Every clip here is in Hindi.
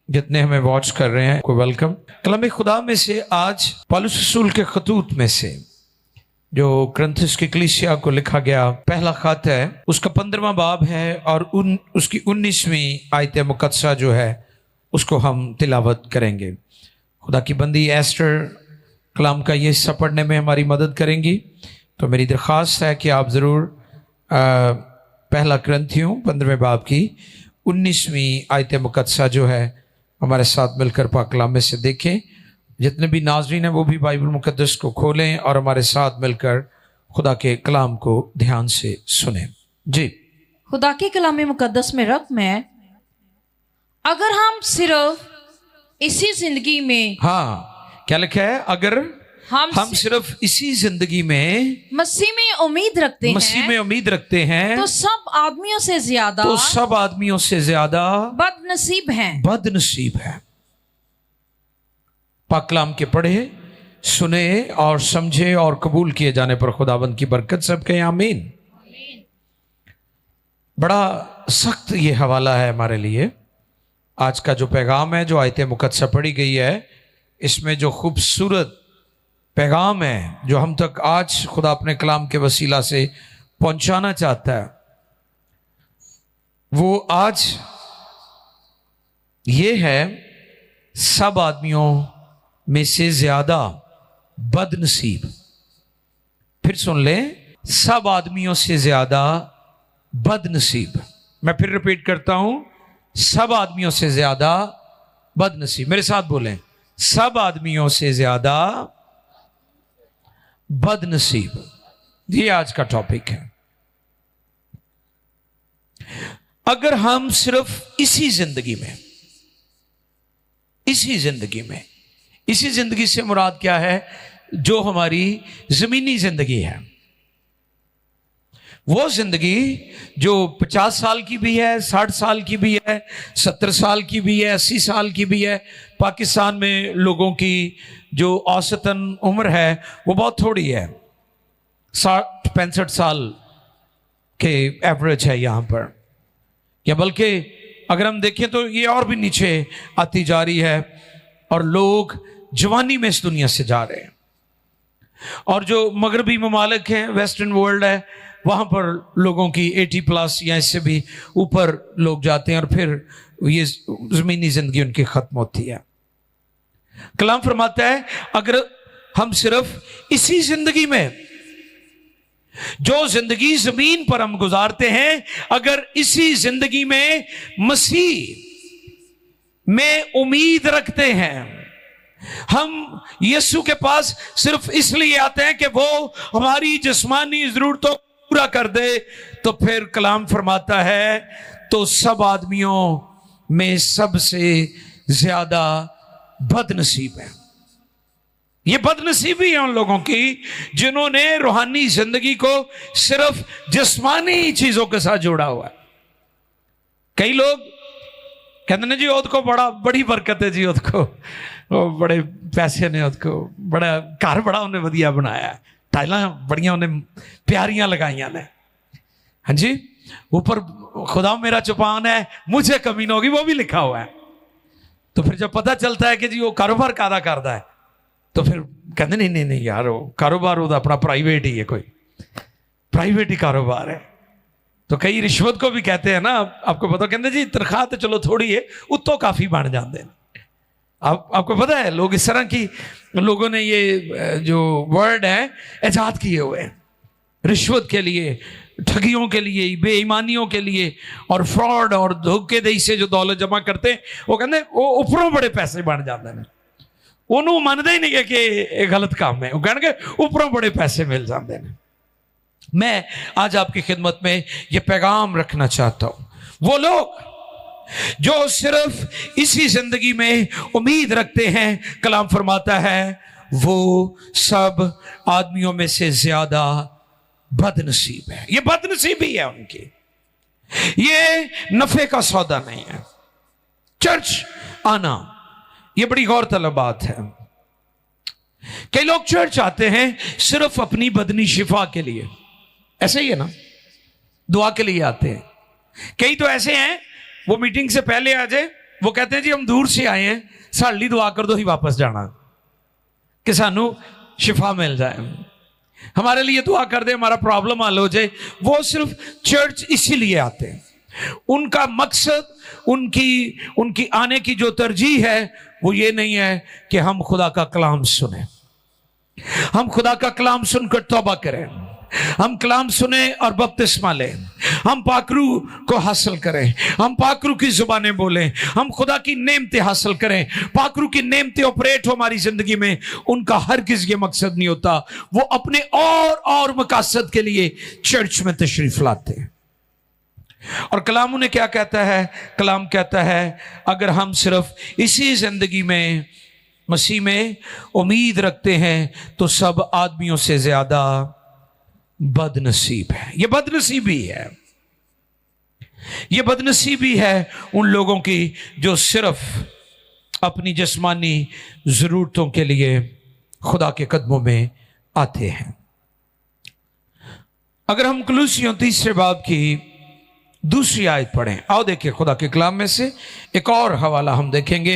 जितने हमें वॉच कर रहे हैं को वेलकम। कलाम खुदा में से आज पौलुस रसूल के खतूत में से जो कुरिन्थुस की कलीसिया को लिखा गया पहला खत है, उसका 15वां बाब है और उसकी 19वीं आयत मुकद्दसा जो है उसको हम तिलावत करेंगे। खुदा की बंदी एस्टर कलाम का ये हिस्सा पढ़ने में हमारी मदद करेंगी, तो मेरी दरख्वास्त है कि आप ज़रूर पहला कुरिन्थियों 15वें बाब की 19वीं आयत मुकद्दसा जो है हमारे साथ मिलकर पाक कलाम में से देखें। जितने भी नाज़रीन हैं वो भी बाइबल मुकद्दस को खोलें और हमारे साथ मिलकर खुदा के कलाम को ध्यान से सुनें। जी, खुदा के कलाम मुकद्दस में रकम है, अगर हम सिर्फ इसी जिंदगी में, हाँ क्या लिखा है, अगर हम सिर्फ इसी जिंदगी में मसीह में उम्मीद रखते हैं तो सब आदमियों से ज्यादा बदनसीब है। पाक कलाम के पढ़े, सुने और समझे और कबूल किए जाने पर खुदावंद की बरकत सबके आमीन। बड़ा सख्त ये हवाला है हमारे लिए। आज का जो पैगाम है, जो आयत मुकद्दसा पढ़ी गई है, इसमें जो खूबसूरत पैगाम है जो हम तक आज खुदा अपने कलाम के वसीला से पहुंचाना चाहता है, वो आज ये है, सब आदमियों में से ज्यादा बदनसीब। फिर सुन ले, सब आदमियों से ज्यादा बदनसीब। मैं फिर रिपीट करता हूं, सब आदमियों से ज्यादा बदनसीब। मेरे साथ बोलें, सब आदमियों से ज्यादा बदनसीब। ये आज का टॉपिक है। अगर हम सिर्फ इसी जिंदगी से मुराद क्या है, जो हमारी जमीनी जिंदगी है, वो जिंदगी जो 50 साल की भी है, 60 साल की भी है, 70 साल की भी है, 80 साल की भी है। पाकिस्तान में लोगों की जो औसतन उम्र है वो बहुत थोड़ी है, 60-65 साल के एवरेज है यहाँ पर, या बल्कि अगर हम देखें तो ये और भी नीचे आती जा रही है और लोग जवानी में इस दुनिया से जा रहे हैं। और जो मगरबी ममालिक हैं, वेस्टर्न वर्ल्ड है, वहाँ पर लोगों की 80+ या इससे भी ऊपर लोग जाते हैं और फिर ये ज़मीनी ज़िंदगी उनकी ख़त्म होती है। कलाम फरमाता है, अगर हम सिर्फ इसी ज़िंदगी में, जो ज़िंदगी ज़मीन पर हम गुजारते हैं, अगर इसी ज़िंदगी में मसीह में उम्मीद रखते हैं, हम यीशु के पास सिर्फ इसलिए आते हैं कि वो हमारी जिस्मानी ज़रूरतों पूरा कर दे, तो फिर कलाम फरमाता है, तो सब आदमियों में सबसे ज्यादा बदनसीब है। ये बदनसीबी है उन लोगों की जिन्होंने रूहानी जिंदगी को सिर्फ जिस्मानी चीजों के साथ जोड़ा हुआ है। कई लोग कहते हैं जी उसको बड़ी बरकत है जी, उसको बड़े पैसे ने, उसको बड़ा घर बड़ा उन्हें वधिया बनाया है, टाइलां बड़ियां उन्हें प्यारियां लगाइया ने, हाँ जी, ऊपर खुदा मेरा चौपान है मुझे कमी ना होगी, वो भी लिखा हुआ है। तो फिर जब पता चलता है कि जी वो कारोबार कादा करता है, तो फिर कहते नहीं यार, वो कारोबार वो अपना प्राइवेट ही है, कोई प्राइवेट ही कारोबार है। तो कई रिश्वत को भी कहते हैं ना, आपको पता, कहते जी तनख्वाह तो चलो थोड़ी है, उत्तों काफी बन जाते हैं। आपको पता है, लोग इस तरह की, लोगों ने ये जो वर्ड है ईजाद किए हुए हैं रिश्वत के लिए, ठगियों के लिए, बेईमानियों के लिए, और फ्रॉड और धोखेदही से जो दौलत जमा करते हैं, वो कहते हैं वो ऊपरों बड़े पैसे बन जाते हैं। उन्होंने मानते ही नहीं है कि ये गलत काम है, वो कहने के ऊपरों बड़े पैसे मिल जाते हैं। मैं आज आपकी खिदमत में ये पैगाम रखना चाहता हूं, वो लोग जो सिर्फ इसी जिंदगी में उम्मीद रखते हैं, कलाम फरमाता है, वो सब आदमियों में से ज्यादा बदनसीब है। ये बदनसीबी है उनकी, ये नफे का सौदा नहीं है। चर्च आना ये बड़ी गौरतलब बात है। कई लोग चर्च आते हैं सिर्फ अपनी बदनी शिफा के लिए, ऐसे ही है ना, दुआ के लिए आते हैं। कई तो ऐसे हैं वो मीटिंग से पहले आ जाए, वो कहते हैं जी हम दूर से आए हैं, साड़ी दुआ कर दो ही वापस जाना कि सानू शिफा मिल जाए, हमारे लिए दुआ कर दे, हमारा प्रॉब्लम हल हो जाए। वो सिर्फ चर्च इसीलिए आते हैं। उनका मकसद, उनकी आने की जो तरजीह है वो ये नहीं है कि हम खुदा का कलाम सुने, हम खुदा का कलाम सुनकर तौबा करें, हम कलाम सुने और बपतिस्मा लें, हम पाकरू को हासिल करें, हम पाकरू की जुबानें बोलें, हम खुदा की नेमतें हासिल करें, पाकरू की नेमतें ऑपरेट हो हमारी जिंदगी में। उनका हर किसी ये मकसद नहीं होता, वो अपने और मकसद के लिए चर्च में तशरीफ लाते हैं। और कलाम उन्हें क्या कहता है? कलाम कहता है अगर हम सिर्फ इसी जिंदगी में मसीह में उम्मीद रखते हैं तो सब आदमियों से ज्यादा बदनसीब है। यह बदनसीबी है, यह बदनसीबी है उन लोगों की जो सिर्फ अपनी जिस्मानी जरूरतों के लिए खुदा के कदमों में आते हैं। अगर हम कुलूसियों 3 बाब की 2 आयत पढ़ें, आओ देखिए खुदा के कलाम में से एक और हवाला हम देखेंगे।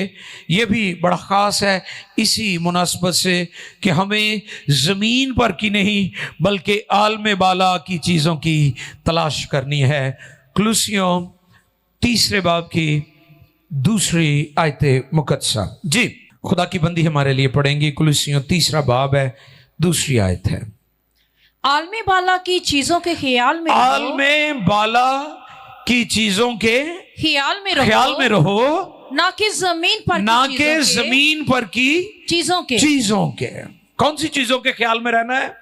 यह भी बड़ा खास है इसी मुनासबत से कि हमें जमीन पर की नहीं बल्कि आलम बाला की चीजों की तलाश करनी है। कुलूसियों 3 बाब की 2 आयत मुकद्दसा, जी खुदा की बंदी हमारे लिए पढ़ेंगी। कुलूसियों 3 बाब है, 2 आयत है। आलम बाला की चीजों के ख्याल में, आलम बाला की चीजों के ख्याल में रहो, ना कि जमीन पर, ना कि जमीन पर की चीजों के। कौन सी चीजों के ख्याल में रहना है?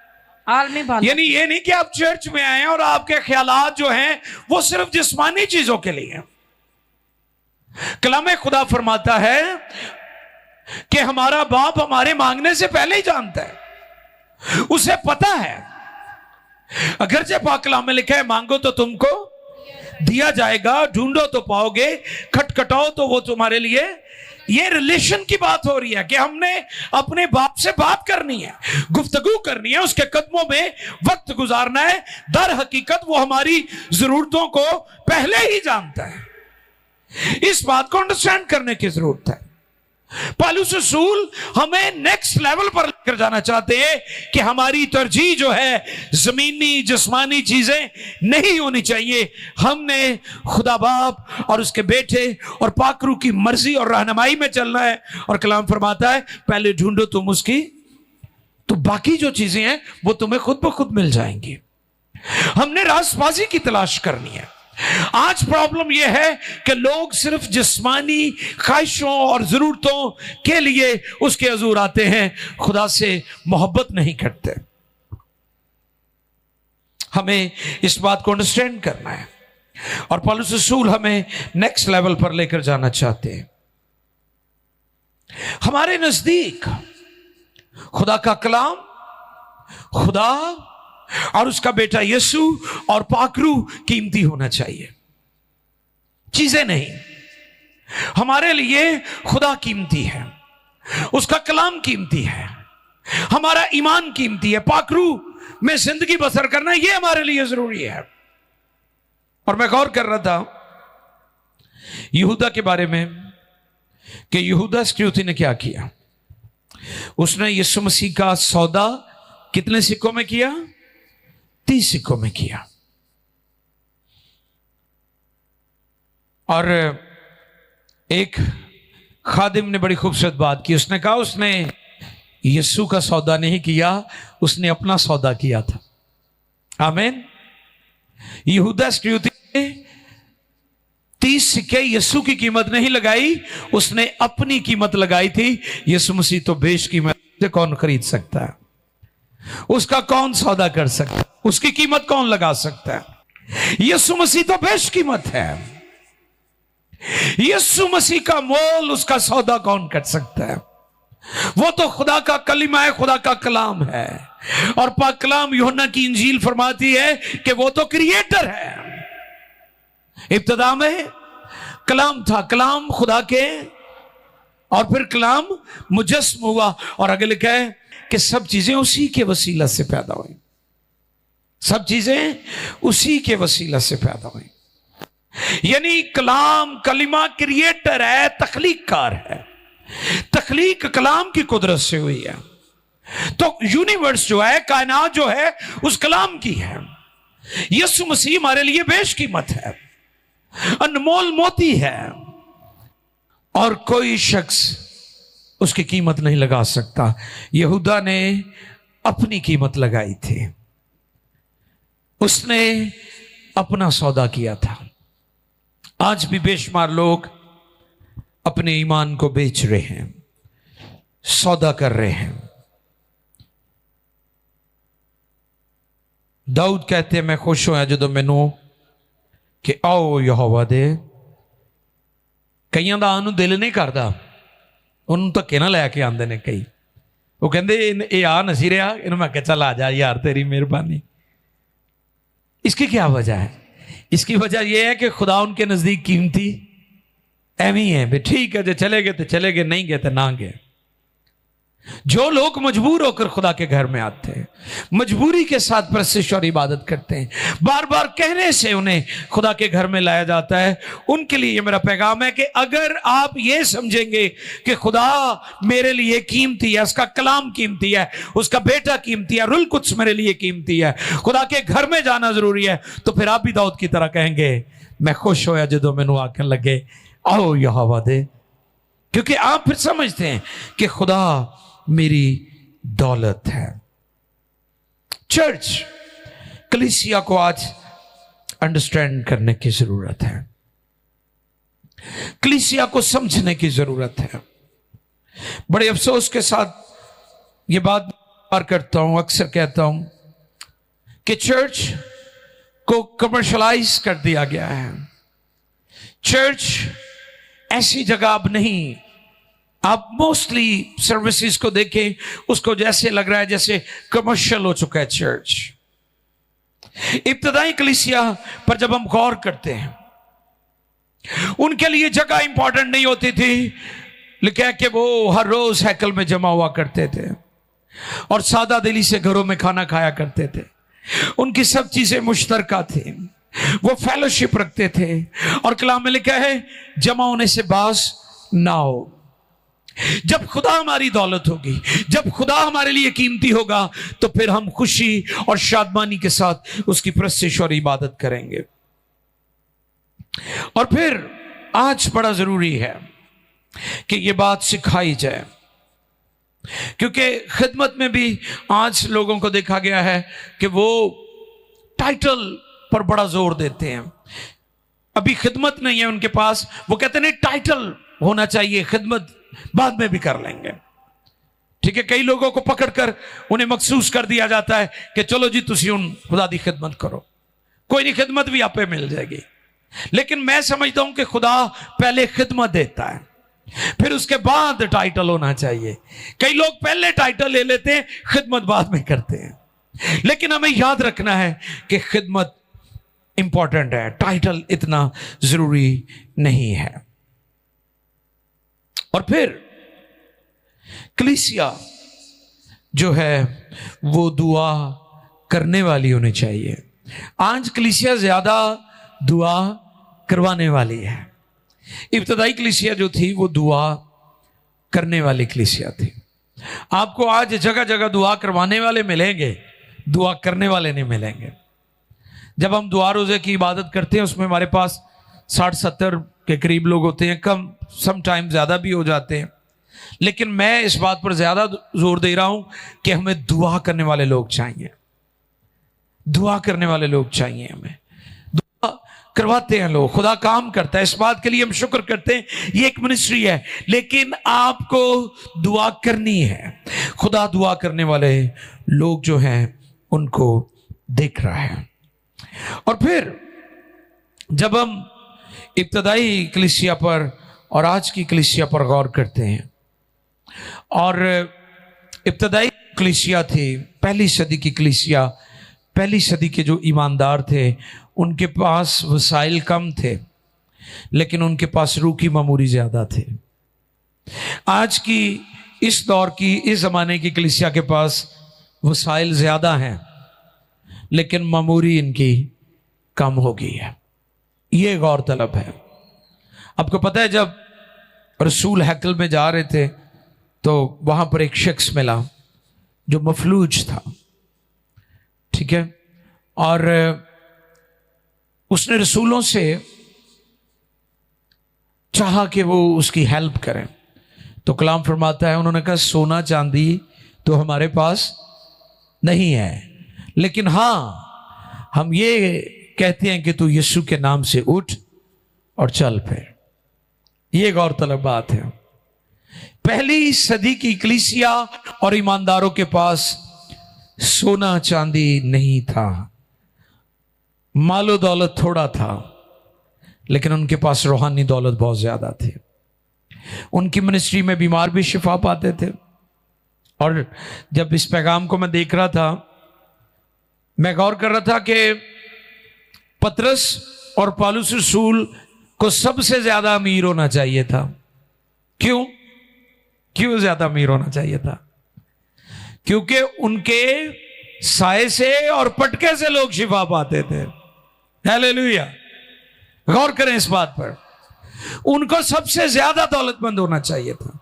आलम बाला। यानी ये नहीं कि आप चर्च में आए और आपके ख्यालात जो हैं वो सिर्फ जिस्मानी चीजों के लिए हैं। कलाम खुदा फरमाता है कि हमारा बाप हमारे मांगने से पहले ही जानता है, उसे पता है। अगरचे पाक कलाम में लिखा है मांगो तो तुमको दिया जाएगा, ढूंढो तो पाओगे, खटखटाओ तो वो तुम्हारे लिए। ये रिलेशन की बात हो रही है कि हमने अपने बाप से बात करनी है, गुफ्तगू करनी है, उसके कदमों में वक्त गुजारना है। दर हकीकत वो हमारी जरूरतों को पहले ही जानता है। इस बात को अंडरस्टैंड करने की जरूरत है। पौलुस रसूल हमें नेक्स्ट लेवल पर लेकर जाना चाहते हैं कि हमारी तरजीह जो है जमीनी जिस्मानी चीजें नहीं होनी चाहिए। हमने खुदा बाप और उसके बेटे और पाकरू की मर्जी और रहनुमाई में चलना है। और कलाम फरमाता है पहले ढूंढो तुम उसकी, तो बाकी जो चीजें हैं वो तुम्हें खुद ब खुद मिल जाएंगी। हमने रासबाजी की तलाश करनी है। आज प्रॉब्लम यह है कि लोग सिर्फ जिस्मानी ख्वाहिशों और जरूरतों के लिए उसके हजूर आते हैं, खुदा से मोहब्बत नहीं करते। हमें इस बात को अंडरस्टैंड करना है और पौलुस रसूल हमें नेक्स्ट लेवल पर लेकर जाना चाहते हैं। हमारे नजदीक खुदा का कलाम, खुदा और उसका बेटा यीशु और पाकरू कीमती होना चाहिए, चीजें नहीं। हमारे लिए खुदा कीमती है, उसका कलाम कीमती है, हमारा ईमान कीमती है, पाकरू में जिंदगी बसर करना यह हमारे लिए जरूरी है। और मैं गौर कर रहा था यहूदा के बारे में कि यहूदा इस्करियोती ने क्या किया। उसने यीशु मसीह का सौदा कितने सिक्कों में किया? 30 सिक्कों में किया। और एक खादिम ने बड़ी खूबसूरत बात की। उसने कहा उसने यीशु का सौदा नहीं किया, उसने अपना सौदा किया था। आमीन। यहूदा इस्करियोती ने 30 सिक्के यीशु की कीमत नहीं लगाई, उसने अपनी कीमत लगाई थी। यीशु मसीह तो बेशकीमत से कौन खरीद सकता है? उसका कौन सौदा कर सकता है? उसकी कीमत कौन लगा सकता है? यीशु मसीह तो बेशकीमत है। यीशु मसीह का मोल, उसका सौदा कौन कर सकता है? वो तो खुदा का कलीमा है, खुदा का कलाम है। और पाक कलाम यूहन्ना की इंजील फरमाती है कि वो तो क्रिएटर है। इब्तिदा में कलाम था, कलाम खुदा के, और फिर कलाम मुजस्म हुआ। और आगे लिखा है कि सब चीजें उसी के वसीला से पैदा हुई, सब चीजें उसी के वसीला से पैदा हुई। यानी कलाम, कलिमा क्रिएटर है, तख्लीककार है। तख्लीक कलाम की कुदरत से हुई है। तो यूनिवर्स जो है, कायनात जो है, उस कलाम की है। यीशु मसीह हमारे लिए बेशकीमत है, अनमोल मोती है, और कोई शख्स उसकी कीमत नहीं लगा सकता। यहूदा ने अपनी कीमत लगाई थी, उसने अपना सौदा किया था। आज भी बेशुमार लोग अपने ईमान को बेच रहे हैं, सौदा कर रहे हैं। दाऊद कहते हैं, मैं खुश होया जो मैनू कि आओ यहोवा दे। कईयां दा आनु दिल नहीं करता, उन्होंने धक्के ना लैके आंदे ने कई। वो कहते ये आ नसी रहा, इन्हों मैं चल आ जा यार, तेरी मेहरबानी। इसकी क्या वजह है? इसकी वजह यह है कि खुदा उनके नजदीक कीमती एवं ही है। ठीक है, जो चले गए तो चले गए, नहीं गए तो ना गए। जो लोग मजबूर होकर खुदा के घर में आते हैं, मजबूरी के साथ परस्तिश और इबादत करते हैं, बार बार कहने से उन्हें खुदा के घर में लाया जाता है, उनके लिए मेरा पैगाम है कि अगर आप ये समझेंगे कि खुदा मेरे लिए कीमती है, उसका कलाम कीमती है, उसका बेटा कीमती है, रुल कुछ मेरे लिए कीमती है, खुदा के घर में जाना जरूरी है, तो फिर आप भी दाऊद की तरह कहेंगे, मैं खुश होया जो मैनू आखन लगे आओ यहोवा दे। क्योंकि आप फिर समझते हैं कि खुदा मेरी दौलत है। चर्च, कलीसिया को आज अंडरस्टैंड करने की जरूरत है, कलीसिया को समझने की जरूरत है। बड़े अफसोस के साथ ये बात बार करता हूं, अक्सर कहता हूं कि चर्च को कमर्शलाइज कर दिया गया है। चर्च ऐसी जगह अब नहीं। आप मोस्टली सर्विसेज को देखें, उसको जैसे लग रहा है जैसे कमर्शियल हो चुका है चर्च। इब्तदाई कलीसिया पर जब हम गौर करते हैं, उनके लिए जगह इंपॉर्टेंट नहीं होती थी, लिखा है कि वो हर रोज हैकल में जमा हुआ करते थे और सादा दिली से घरों में खाना खाया करते थे। उनकी सब चीजें मुश्तरका थी, वो फेलोशिप रखते थे, और कलाम में लिखा है जमा होने से बास ना हो। जब खुदा हमारी दौलत होगी, जब खुदा हमारे लिए कीमती होगा, तो फिर हम खुशी और शादमानी के साथ उसकी परस्तिश और इबादत करेंगे। और फिर आज बड़ा जरूरी है कि यह बात सिखाई जाए, क्योंकि खिदमत में भी आज लोगों को देखा गया है कि वो टाइटल पर बड़ा जोर देते हैं। अभी खिदमत नहीं है उनके पास, वो कहते नहीं टाइटल होना चाहिए, खिदमत बाद में भी कर लेंगे। ठीक है, कई लोगों को पकड़कर उन्हें मखसूस कर दिया जाता है कि चलो जी तुसी उन खुदा दी खिदमत करो, कोई नहीं, खिदमत भी आपे मिल जाएगी। लेकिन मैं समझता हूं कि खुदा पहले खिदमत देता है, फिर उसके बाद टाइटल होना चाहिए। कई लोग पहले टाइटल ले लेते हैं, खिदमत बाद में करते हैं। लेकिन हमें याद रखना है कि खिदमत इंपॉर्टेंट है, टाइटल इतना जरूरी नहीं है। और फिर कलीसिया जो है वो दुआ करने वाली होनी चाहिए। आज कलीसिया ज्यादा दुआ करवाने वाली है। इब्तदाई कलीसिया जो थी वो दुआ करने वाली कलीसिया थी। आपको आज जगह जगह दुआ करवाने वाले मिलेंगे, दुआ करने वाले नहीं मिलेंगे। जब हम दुआ रोजे की इबादत करते हैं, उसमें हमारे पास 60-70 के करीब लोग होते हैं, कम समटाइम ज़्यादा भी हो जाते हैं। लेकिन मैं इस बात पर ज़्यादा जोर दे रहा हूं कि हमें दुआ करने वाले लोग चाहिए, दुआ करने वाले लोग चाहिए। हमें दुआ करवाते हैं लोग, खुदा काम करता है, इस बात के लिए हम शुक्र करते हैं, ये एक मिनिस्ट्री है। लेकिन आपको दुआ करनी है, खुदा दुआ करने वाले लोग जो हैं उनको देख रहा है। और फिर जब हम इब्तदाई कलीसिया पर और आज की कलीसिया पर गौर करते हैं, और इब्तदाई कलीसिया थी, पहली सदी की कलीसिया, पहली सदी के जो ईमानदार थे, उनके पास वसाइल कम थे, लेकिन उनके पास रूह की मामूरी ज्यादा थे। आज की इस दौर की, इस जमाने की कलीसिया के पास वसाइल ज्यादा हैं, लेकिन मामूरी इनकी कम हो गई है। ये गौरतलब है। आपको पता है जब रसूल हैकल में जा रहे थे तो वहां पर एक शख्स मिला जो मफलूज था, ठीक है, और उसने रसूलों से चाहा कि वो उसकी हेल्प करें। तो कलाम फरमाता है, उन्होंने कहा सोना चांदी तो हमारे पास नहीं है, लेकिन हाँ हम ये कहते हैं कि तू यीशु के नाम से उठ और चल फिर। ये गौरतलब बात है। पहली सदी की कलीसिया और ईमानदारों के पास सोना चांदी नहीं था, मालो दौलत थोड़ा था, लेकिन उनके पास रूहानी दौलत बहुत ज्यादा थी। उनकी मिनिस्ट्री में बीमार भी शिफा पाते थे। और जब इस पैगाम को मैं देख रहा था, मैं गौर कर रहा था कि पतरस और पौलुस रसूल को सबसे ज्यादा अमीर होना चाहिए था। क्यों ज्यादा अमीर होना चाहिए था? क्योंकि उनके साए से और पटके से लोग शिफा पाते थे। हालेलुया, गौर करें इस बात पर। उनको सबसे ज्यादा दौलतमंद होना चाहिए था,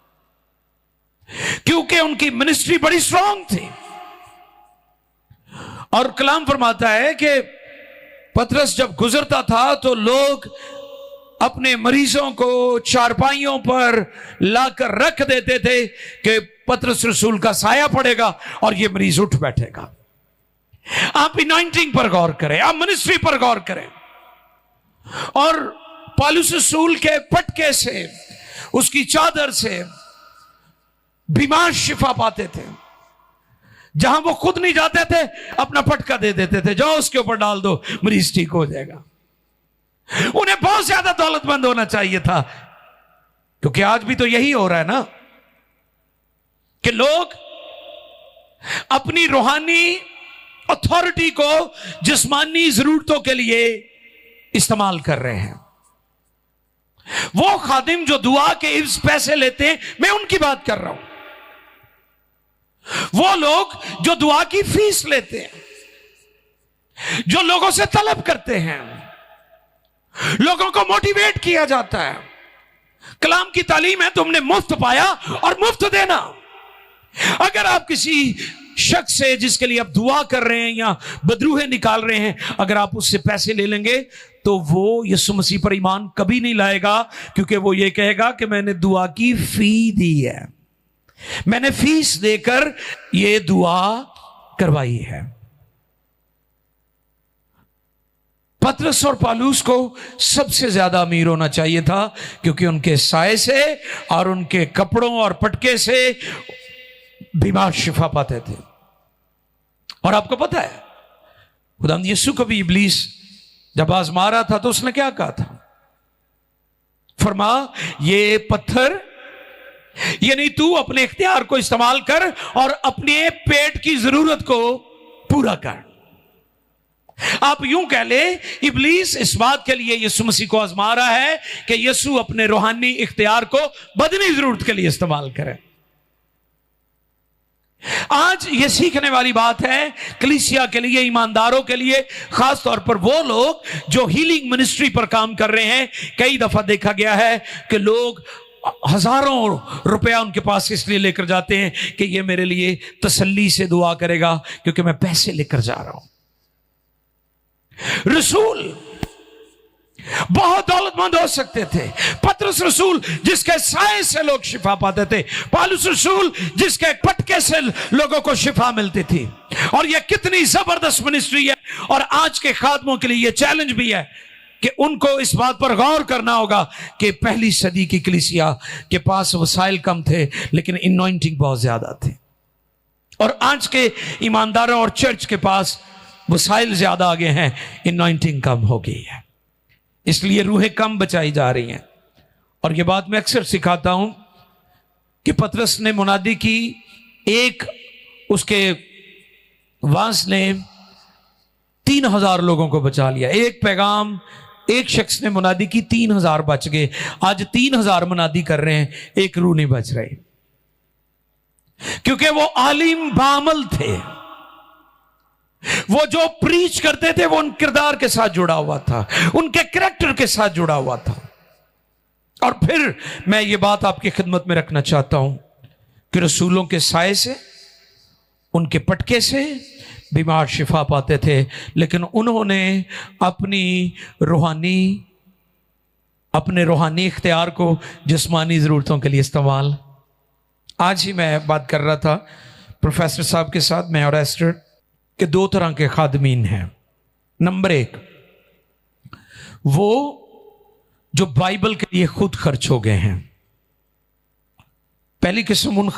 क्योंकि उनकी मिनिस्ट्री बड़ी स्ट्रांग थी। और कलाम फरमाता है कि पतरस जब गुजरता था तो लोग अपने मरीजों को चारपाइयों पर लाकर रख देते थे कि पतरस रसूल का साया पड़ेगा और ये मरीज उठ बैठेगा। आप अनॉइंटिंग पर गौर करें, आप मिनिस्ट्री पर गौर करें। और पौलुस रसूल के पटके से, उसकी चादर से बीमार शिफा पाते थे। जहां वो खुद नहीं जाते थे, अपना पटका दे देते थे, जाओ उसके ऊपर डाल दो, मरीज ठीक हो जाएगा। उन्हें बहुत ज्यादा दौलतमंद होना चाहिए था, क्योंकि आज भी तो यही हो रहा है ना कि लोग अपनी रूहानी अथॉरिटी को जिस्मानी जरूरतों के लिए इस्तेमाल कर रहे हैं। वो खादिम जो दुआ के इस पैसे लेते हैं, मैं उनकी बात कर रहा हूं। वो लोग जो दुआ की फीस लेते हैं, जो लोगों से तलब करते हैं, लोगों को मोटिवेट किया जाता है। कलाम की तालीम है, तुमने मुफ्त पाया और मुफ्त देना। अगर आप किसी शख्स से जिसके लिए आप दुआ कर रहे हैं या बदरूहे निकाल रहे हैं, अगर आप उससे पैसे ले लेंगे तो वो यीशु मसीह पर ईमान कभी नहीं लाएगा, क्योंकि वो ये कहेगा कि मैंने दुआ की फी दी है, मैंने फीस देकर ये दुआ करवाई है। पतरस और पौलुस को सबसे ज्यादा अमीर होना चाहिए था, क्योंकि उनके साए से और उनके कपड़ों और पटके से बीमार शिफा पाते थे। और आपको पता है, खुदावंद यीशु को भी इब्लीस जब आजमा रहा था तो उसने क्या कहा था? फरमा, ये पत्थर, यानी तू अपने इख्तियार को इस्तेमाल कर और अपने पेट की जरूरत को पूरा कर। आप यूं कह ले, इब्लीस इस बात के लिए यीशु मसीह को आजमा रहा है कि यीशु अपने रूहानी इख्तियार को बदनी जरूरत के लिए इस्तेमाल करे। आज ये सीखने वाली बात है कलीसिया के लिए, ईमानदारों के लिए, खास तौर पर वो लोग जो हीलिंग मिनिस्ट्री पर काम कर रहे हैं। कई दफा देखा गया है कि लोग हजारों रुपया उनके पास इसलिए लेकर जाते हैं कि ये मेरे लिए तसल्ली से दुआ करेगा, क्योंकि मैं पैसे लेकर जा रहा हूं। रसूल बहुत दौलतमंद हो सकते थे। पतरस रसूल जिसके साए से लोग शिफा पाते थे, पौलुस रसूल जिसके पटके से लोगों को शिफा मिलती थी। और यह कितनी जबरदस्त मिनिस्ट्री है। और आज के खादमों के लिए यह चैलेंज भी है कि उनको इस बात पर गौर करना होगा कि पहली सदी की कलीसिया के पास वसाइल कम थे, लेकिन इनॉइंटिंग बहुत ज्यादा थे। और आज के ईमानदारों और चर्च के पास वसाइल ज्यादा आगे हैं, इनॉइंटिंग कम हो गई है, इसलिए रूहें कम बचाई जा रही हैं। और यह बात मैं अक्सर सिखाता हूं कि पतरस ने मुनादी की, एक उसके वांस ने 3000 लोगों को बचा लिया। एक पैगाम, एक शख्स ने मुनादी की, 3000 बच गए। आज 3000 मुनादी कर रहे हैं, एक रूह नहीं बच रही, क्योंकि वो आलिम बामल थे। वो जो प्रीच करते थे वो उन किरदार के साथ जुड़ा हुआ था, उनके कैरेक्टर के साथ जुड़ा हुआ था। और फिर मैं ये बात आपकी खिदमत में रखना चाहता हूं कि रसूलों के साए से, उनके पटके से बीमार शिफा पाते थे, लेकिन उन्होंने अपने रूहानी इख्तियार को जिस्मानी ज़रूरतों के लिए इस्तेमाल। आज ही मैं बात कर रहा था प्रोफेसर साहब के साथ, मैं और एस्टर, के दो तरह के खादमीन हैं। नंबर एक, वो जो बाइबल के लिए खुद खर्च हो गए हैं। पहली किस्म उन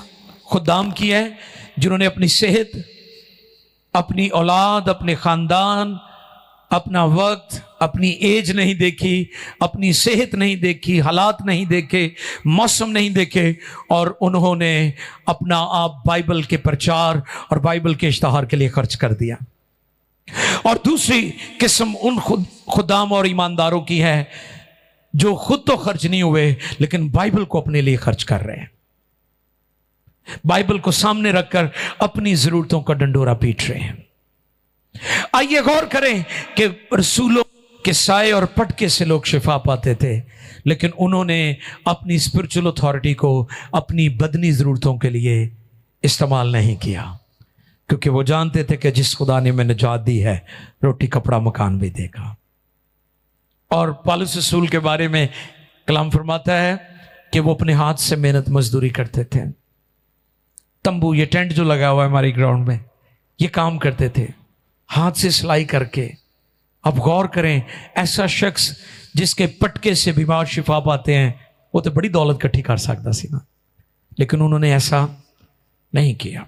खुदाम की है जिन्होंने अपनी सेहत, अपनी औलाद, अपने खानदान, अपना वक्त, अपनी एज नहीं देखी, अपनी सेहत नहीं देखी, हालात नहीं देखे, मौसम नहीं देखे, और उन्होंने अपना आप बाइबल के प्रचार और बाइबल के इश्तहार के लिए खर्च कर दिया। और दूसरी किस्म उन खुदाम और ईमानदारों की है जो खुद तो खर्च नहीं हुए लेकिन बाइबल को अपने लिए खर्च कर रहे हैं, बाइबल को सामने रखकर अपनी जरूरतों का डंडोरा पीट रहे हैं। आइए गौर करें कि रसूलों के साए और पटके से लोग शिफा पाते थे, लेकिन उन्होंने अपनी स्पिरिचुअल अथॉरिटी को अपनी बदनी जरूरतों के लिए इस्तेमाल नहीं किया, क्योंकि वो जानते थे कि जिस खुदा ने मैंने निजात दी है रोटी कपड़ा मकान भी देगा। और पौलुस रसूल के बारे में कलाम फरमाता है कि वो अपने हाथ से मेहनत मजदूरी करते थे। तंबू, ये टेंट जो लगा हुआ है हमारी ग्राउंड में, ये काम करते थे हाथ से सिलाई करके। अब गौर करें, ऐसा शख्स जिसके पटके से बीमार शिफा पाते हैं, वो तो बड़ी दौलत इकट्ठी कर सकता सी ना, लेकिन उन्होंने ऐसा नहीं किया।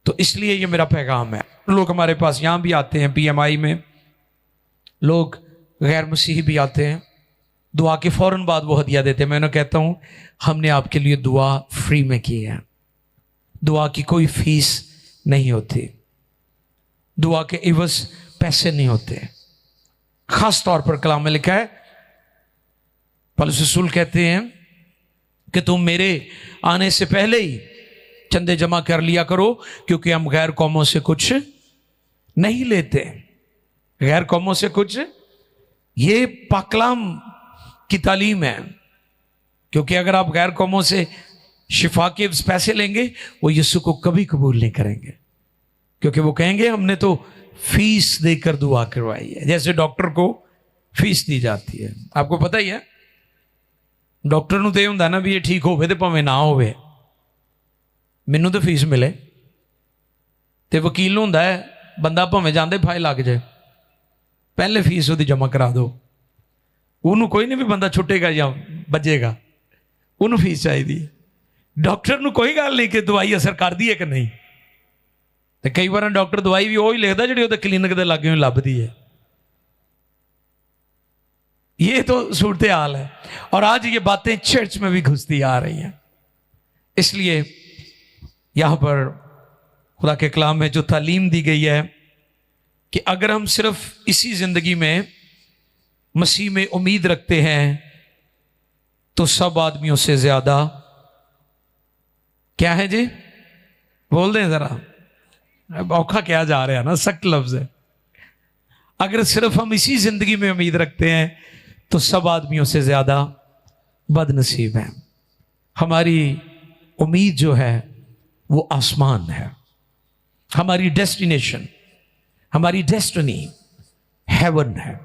तो इसलिए ये मेरा पैगाम है। लोग हमारे पास यहां भी आते हैं, PMI में लोग गैर मसीही भी आते हैं, दुआ के फौरन बाद वो हदिया देते हैं। मैं उन्हें कहता हूं हमने आपके लिए दुआ फ्री में की है, दुआ की कोई फीस नहीं होती, दुआ के इवज पैसे नहीं होते। खास तौर पर कलाम में लिखा है, पौलुस रसूल कहते हैं कि तुम मेरे आने से पहले ही चंदे जमा कर लिया करो, क्योंकि हम गैर कौमों से कुछ नहीं लेते। गैर कौमों से कुछ, ये पाकलाम की तालीम है, क्योंकि अगर आप गैर कौमों से शिफा के पैसे लेंगे, वो यीशु को कभी कबूल नहीं करेंगे, क्योंकि वो कहेंगे हमने तो फीस देकर दुआ करवाई है, जैसे डॉक्टर को फीस दी जाती है। आपको पता ही है, डॉक्टर नूं ते हुंदा ना भी ये ठीक होवे ते भावें ना होवे, मैनू तो फीस मिले। ते वकील नूं हुंदा है बंदा भावें जांदे फाहे लग जाए, पहले फीस उसदी जमा करा दो, उन्होंने कोई नहीं भी बंदा छुटेगा या बजेगा, उन्होंने फीस चाहिए। डॉक्टर नूं कोई गल नहीं कि दवाई असर कर दी है कि नहीं, तो कई बार डॉक्टर दवाई भी वही लिखता जी वो क्लीनिक के लागे लभदी है। ये तो सूरत हाल है, और आज ये बातें चर्च में भी घुसती आ रही हैं। इसलिए यहां पर खुदा के कलाम में जो तालीम दी गई है कि अगर हम सिर्फ इसी जिंदगी में मसीह में उम्मीद रखते हैं तो सब आदमियों से ज्यादा, क्या है जी, बोल दें जरा, औखा क्या जा रहा है ना, सख्त लफ्ज है। अगर सिर्फ हम इसी जिंदगी में उम्मीद रखते हैं तो सब आदमियों से ज्यादा बदनसीब हैं। हमारी उम्मीद जो है वो आसमान है, हमारी डेस्टिनेशन, हमारी डेस्टिनी हेवन है।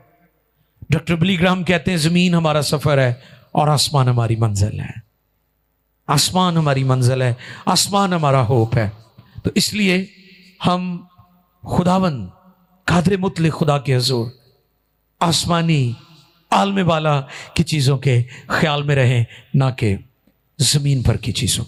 डॉक्टर बिली ग्राहम कहते हैं जमीन हमारा सफर है और आसमान हमारी मंजिल है। आसमान हमारी मंजिल है, आसमान हमारा होप है। तो इसलिए हम खुदावन कादर मुतलक खुदा के हुजूर आसमानी आलम वाला की चीजों के ख्याल में रहें, ना कि जमीन पर की चीजों।